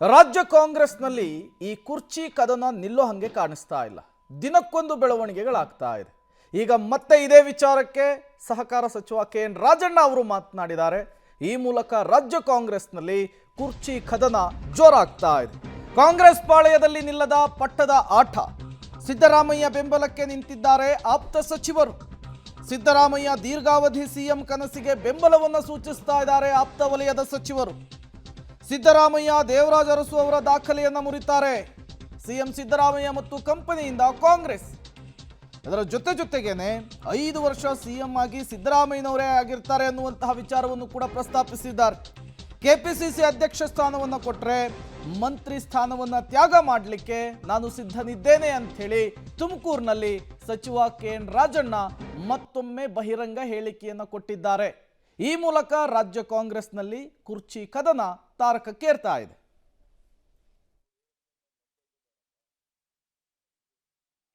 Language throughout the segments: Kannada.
ರಾಜ್ಯ ಕಾಂಗ್ರೆಸ್ನಲ್ಲಿ ಈ ಕುರ್ಚಿ ಕದನ ನಿಲ್ಲೋ ಹಂಗೆ ಕಾಣಿಸ್ತಾ ಇಲ್ಲ. ದಿನಕ್ಕೊಂದು ಬೆಳವಣಿಗೆಗಳಾಗ್ತಾ ಇದೆ. ಈಗ ಮತ್ತೆ ಇದೇ ವಿಚಾರಕ್ಕೆ ಸಹಕಾರ ಸಚಿವ ಕೆ.ಎನ್. ರಾಜಣ್ಣ ಅವರು ಮಾತನಾಡಿದ್ದಾರೆ. ಈ ಮೂಲಕ ರಾಜ್ಯ ಕಾಂಗ್ರೆಸ್ನಲ್ಲಿ ಕುರ್ಚಿ ಕದನ ಜೋರಾಗ್ತಾ ಇದೆ. ಕಾಂಗ್ರೆಸ್ ಪಾಳೆಯದಲ್ಲಿ ನಿಲ್ಲದ ಪಟ್ಟದ ಆಟ. ಸಿದ್ದರಾಮಯ್ಯ ಬೆಂಬಲಕ್ಕೆ ನಿಂತಿದ್ದಾರೆ ಆಪ್ತ ಸಚಿವರು. ಸಿದ್ದರಾಮಯ್ಯ ದೀರ್ಘಾವಧಿ ಸಿಎಂ ಕನಸಿಗೆ ಬೆಂಬಲವನ್ನು ಸೂಚಿಸ್ತಾ ಇದ್ದಾರೆ ಆಪ್ತ ವಲಯದ ಸಚಿವರು. ಸಿದ್ದರಾಮಯ್ಯ ದೇವರಾಜ ಅರಸು ಅವರ ದಾಖಲೆಯನ್ನು ಮುರಿತಾರೆ ಸಿಎಂ ಸಿದ್ದರಾಮಯ್ಯ ಮತ್ತು ಕಂಪನಿಯಿಂದ ಕಾಂಗ್ರೆಸ್. ಅದರ ಜೊತೆಗೇನೆ 5 ವರ್ಷ ಸಿಎಂ ಆಗಿ ಸಿದ್ದರಾಮಯ್ಯನವರೇ ಆಗಿರ್ತಾರೆ ಅನ್ನುವಂತಹ ವಿಚಾರವನ್ನು ಕೂಡ ಪ್ರಸ್ತಾಪಿಸಿದ್ದಾರೆ. ಕೆಪಿಸಿಸಿ ಅಧ್ಯಕ್ಷ ಸ್ಥಾನವನ್ನು ಕೊಟ್ಟರೆ ಮಂತ್ರಿ ಸ್ಥಾನವನ್ನು ತ್ಯಾಗ ಮಾಡಲಿಕ್ಕೆ ನಾನು ಸಿದ್ಧನಿದ್ದೇನೆ ಅಂತ ಹೇಳಿ ತುಮಕೂರಿನಲ್ಲಿ ಸಚಿವ ಕೆ.ಎನ್. ರಾಜಣ್ಣ ಮತ್ತೊಮ್ಮೆ ಬಹಿರಂಗ ಹೇಳಿಕೆಯನ್ನು ಕೊಟ್ಟಿದ್ದಾರೆ. ಈ ಮೂಲಕ ರಾಜ್ಯ ಕಾಂಗ್ರೆಸ್ನಲ್ಲಿ ಕುರ್ಚಿ ಕದನ ತಾರಕಕ್ಕೇರ್ತಾ ಇದೆ.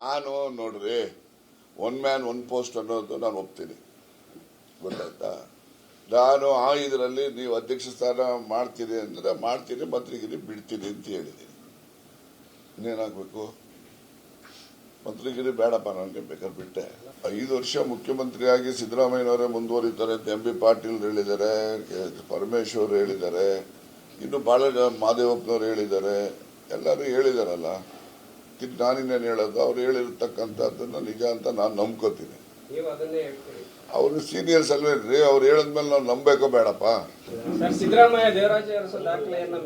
ನಾನು ನೋಡ್ರಿ, ಒನ್ ಮ್ಯಾನ್ ಒನ್ ಪೋಸ್ಟ್ ಅನ್ನೋದು ನಾನು ಒಪ್ತೀನಿ, ಗೊತ್ತಾಯ್ತಾ. ನಾನು ಇದರಲ್ಲಿ ನೀವು ಅಧ್ಯಕ್ಷ ಸ್ಥಾನ ಮಾಡ್ತೀರಿ ಅಂದ್ರೆ ಮಾಡ್ತೀನಿ, ಮಂತ್ರಿಗಿರಿ ಬಿಡ್ತೀನಿ ಅಂತ ಹೇಳಿದ್ದೀನಿ. ಇನ್ನೇನಾಗಬೇಕು? ಮಂತ್ರಿಗಿರಿ ಬೇಡಪ್ಪ, ನನಗೆ ಬೇಕಾದ್ರೆ ಬಿಟ್ಟೆ. 5 ವರ್ಷ ಮುಖ್ಯಮಂತ್ರಿಯಾಗಿ ಸಿದ್ದರಾಮಯ್ಯನವರೇ ಮುಂದುವರಿತಾರೆ ಅಂತ ಎಂ ಬಿ ಪಾಟೀಲ್ ಹೇಳಿದ್ದಾರೆ, ಪರಮೇಶ್ವರ್ ಹೇಳಿದ್ದಾರೆ, ಇನ್ನು ಬಹಳ ಮಾದೇವಪ್ಪನವ್ರು ಹೇಳಿದ್ದಾರೆ, ಎಲ್ಲರೂ ಹೇಳಿದಾರಲ್ಲ. ನಾನಿನ್ನೇನು ಹೇಳೋದು? ಅವ್ರು ಹೇಳಿರ್ತಕ್ಕಂಥದ್ದನ್ನ ನಿಜ ಅಂತ ನಾನು ನಂಬ್ಕೋತೀನಿ. ಅವರು ಸೀನಿಯರ್ಸ್ ಅಲ್ವೇನ್ರಿ, ಅವ್ರು ಹೇಳಿದ್ಮೇಲೆ ನಾವು ನಂಬಬೇಕೋ ಬೇಡಪ್ಪ? ಸಿದ್ದರಾಮಯ್ಯ ದೇವರಾಜ ಅರಸು ದಾಖಲೆಯನ್ನ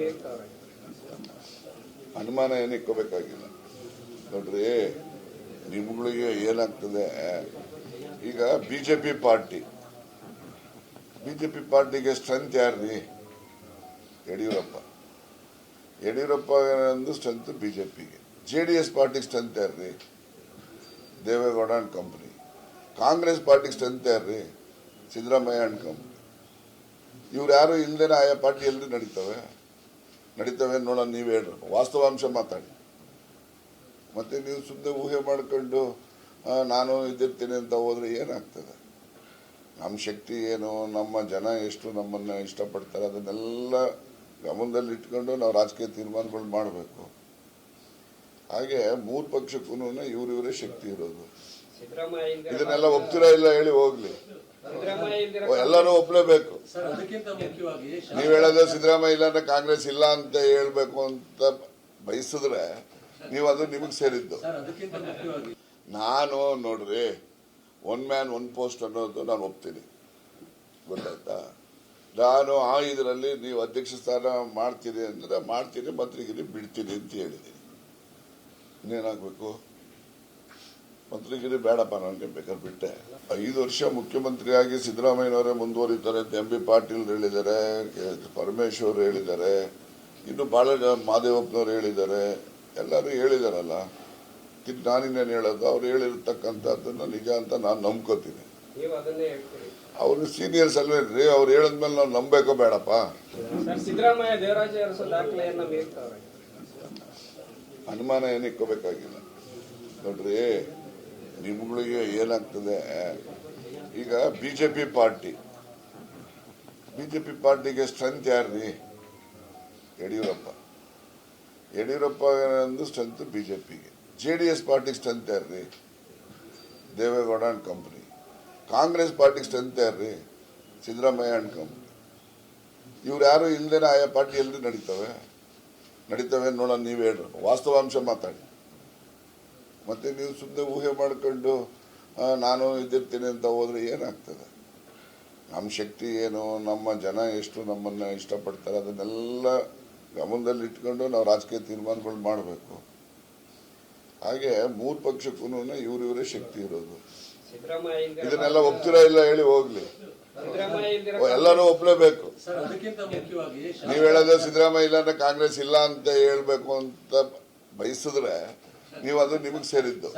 ಅನುಮಾನ ಏನಿಕ್ಕೋಬೇಕಾಗಿಲ್ಲ. ನೋಡ್ರಿ, ನಿಮ್ಗಳಿಗೆ ಏನಾಗ್ತದೆ ಈಗ, ಬಿಜೆಪಿ ಪಾರ್ಟಿಗೆ ಸ್ಟ್ರೆಂತ್ ಯಾರ್ರಿ? ಯಡಿಯೂರಪ್ಪ ಒಂದು ಸ್ಟ್ರೆಂತ್ ಬಿಜೆಪಿಗೆ. JDS ಪಾರ್ಟಿಗೆ ಸ್ಟ್ರೆಂತ್ ಯಾರ್ರಿ? Deve Gowda and company. ಕಾಂಗ್ರೆಸ್ ಪಾರ್ಟಿಗೆ ಸ್ಟ್ರೆಂತ್ ಯಾರ್ರಿ? Siddaramaiah and company. ಇವ್ರು ಯಾರು ಇಲ್ದೇನೆ ಆಯಾ ಪಾರ್ಟಿ ಎಲ್ರಿ ನಡೀತವೆ ನೋಡೋಣ. ನೀವು ಹೇಳ್ರಿ, ವಾಸ್ತವಾಂಶ ಮಾತಾಡಿ. ಮತ್ತೆ ನೀವು ಸುಮ್ಮನೆ ಊಹೆ ಮಾಡ್ಕೊಂಡು ನಾನು ಇದ್ದಿರ್ತೀನಿ ಅಂತ ಹೋದ್ರೆ ಏನಾಗ್ತದೆ? ನಮ್ಮ ಶಕ್ತಿ ಏನು, ನಮ್ಮ ಜನ ಎಷ್ಟು ನಮ್ಮನ್ನ ಇಷ್ಟಪಡ್ತಾರೆ, ಅದನ್ನೆಲ್ಲ ಗಮನದಲ್ಲಿ ಇಟ್ಕೊಂಡು ನಾವು ರಾಜಕೀಯ ತೀರ್ಮಾನಗಳು ಮಾಡಬೇಕು. ಹಾಗೆ 3 ಪಕ್ಷಕ್ಕೂ ಇವರೇ ಶಕ್ತಿ ಇರೋದು. ಇದನ್ನೆಲ್ಲ ಒಪ್ತೀರಾ ಇಲ್ಲ ಹೇಳಿ ಹೋಗ್ಲಿ, ಎಲ್ಲರೂ ಒಪ್ಲೇಬೇಕು. ನೀವ್ ಹೇಳೋದು ಸಿದ್ದರಾಮಯ್ಯ ಇಲ್ಲ ಅಂದ್ರೆ ಕಾಂಗ್ರೆಸ್ ಇಲ್ಲ ಅಂತ ಹೇಳ್ಬೇಕು ಅಂತ ಬಯಸಿದ್ರೆ ನೀವು ಅದು ನಿಮಗ್ ಸೇರಿದ್ದು. ನಾನು ನೋಡ್ರಿ, ಒನ್ ಮ್ಯಾನ್ ಒನ್ ಪೋಸ್ಟ್ ಅನ್ನೋದು ನಾನು ಒಪ್ತೀನಿ, ಗೊತ್ತಾಯ್ತಾ. ನಾನು ಇದರಲ್ಲಿ ನೀವು ಅಧ್ಯಕ್ಷ ಸ್ಥಾನ ಮಾಡ್ತೀರಿ ಅಂದ್ರೆ ಮಾಡ್ತೀನಿ, ಮಂತ್ರಿಗಿರಿ ಬಿಡ್ತೀನಿ ಅಂತ ಹೇಳಿದ್ದೀನಿ. ಇನ್ನೇನಾಗಬೇಕು? ಮಂತ್ರಿಗಿರಿ ಬೇಡಪ್ಪ, ನನಗೆ ಬೇಕಾದ್ರೆ ಬಿಟ್ಟೆ. 5 ವರ್ಷ ಮುಖ್ಯಮಂತ್ರಿಯಾಗಿ ಸಿದ್ದರಾಮಯ್ಯನವರೇ ಮುಂದುವರಿತಾರೆ ಅಂತ ಎಂ ಬಿ ಪಾಟೀಲ್ ಹೇಳಿದ್ದಾರೆ, ಪರಮೇಶ್ವರ್ ಹೇಳಿದ್ದಾರೆ, ಇನ್ನು ಬಹಳ ಮಾದೇವಪ್ಪನವ್ರು ಹೇಳಿದ್ದಾರೆ, ಎಲ್ಲರೂ ಹೇಳಿದಾರಲ್ಲ. ನಾನಿನ್ನೇನು ಹೇಳೋದು? ಅವ್ರು ಹೇಳಿರ್ತಕ್ಕಂಥದ್ದನ್ನ ನಿಜ ಅಂತ ನಾನು ನಂಬ್ಕೋತೀನಿ. ಅವರು ಸೀನಿಯರ್ಸ್ ಅಲ್ವೇನ್ರಿ, ಅವ್ರು ಹೇಳಿದ್ಮೇಲೆ ನಾವು ನಂಬಬೇಕೋ ಬೇಡಪ್ಪ? ಸಿದ್ದರಾಮಯ್ಯ ದೇವರಾಜ ಅರಸು ದಾಖಲೆಯನ್ನ ಅನುಮಾನ ಏನಿಕ್ಕೋಬೇಕಾಗಿಲ್ಲ. ನೋಡ್ರಿ, ನಿಮ್ಗಳಿಗೆ ಏನಾಗ್ತದೆ ಈಗ, ಬಿಜೆಪಿ ಪಾರ್ಟಿಗೆ ಸ್ಟ್ರೆಂತ್ ಯಾರ್ರಿ? ಯಡಿಯೂರಪ್ಪ ಒಂದು ಸ್ಟ್ರೆಂತ್ ಬಿಜೆಪಿಗೆ. JDS ಪಾರ್ಟಿಗೆ ಸ್ಟ್ರೆಂತ್ ಯಾರ್ರಿ? Deve Gowda and company. ಕಾಂಗ್ರೆಸ್ ಪಾರ್ಟಿಗೆ ಸ್ಟ್ರೆಂತ್ ಯಾರ್ರಿ? Siddaramaiah and company. ಇವ್ರು ಯಾರು ಇಲ್ದೇನೆ ಆಯಾ ಪಾರ್ಟಿ ಎಲ್ರಿ ನಡೀತವೆ ನೋಡೋಣ. ನೀವು ಹೇಳ್ರಿ, ವಾಸ್ತವಾಂಶ ಮಾತಾಡಿ. ಮತ್ತೆ ನೀವು ಸುಮ್ಮನೆ ಊಹೆ ಮಾಡ್ಕೊಂಡು ನಾನು ಇದ್ದಿರ್ತೀನಿ ಅಂತ ಹೋದ್ರೆ ಏನಾಗ್ತದೆ? ನಮ್ಮ ಶಕ್ತಿ ಏನು, ನಮ್ಮ ಜನ ಎಷ್ಟು ನಮ್ಮನ್ನ ಇಷ್ಟಪಡ್ತಾರೆ, ಅದನ್ನೆಲ್ಲ ಗಮನದಲ್ಲಿ ಇಟ್ಕೊಂಡು ನಾವು ರಾಜಕೀಯ ತೀರ್ಮಾನಗಳು ಮಾಡಬೇಕು. ಹಾಗೆ 3 ಪಕ್ಷಕ್ಕೂ ಇವರೇ ಶಕ್ತಿ ಇರೋದು. ಇದನ್ನೆಲ್ಲ ಒಪ್ತೀರಾ ಇಲ್ಲ ಹೇಳಿ ಹೋಗ್ಲಿ, ಎಲ್ಲರೂ ಒಪ್ಲೇಬೇಕು. ನೀವ್ ಹೇಳೋದು ಸಿದ್ದರಾಮಯ್ಯ ಇಲ್ಲ ಅಂದ್ರೆ ಕಾಂಗ್ರೆಸ್ ಇಲ್ಲ ಅಂತ ಹೇಳ್ಬೇಕು ಅಂತ ಬಯಸಿದ್ರೆ ನೀವು ಅದು ನಿಮಗ್ ಸೇರಿದ್ದು.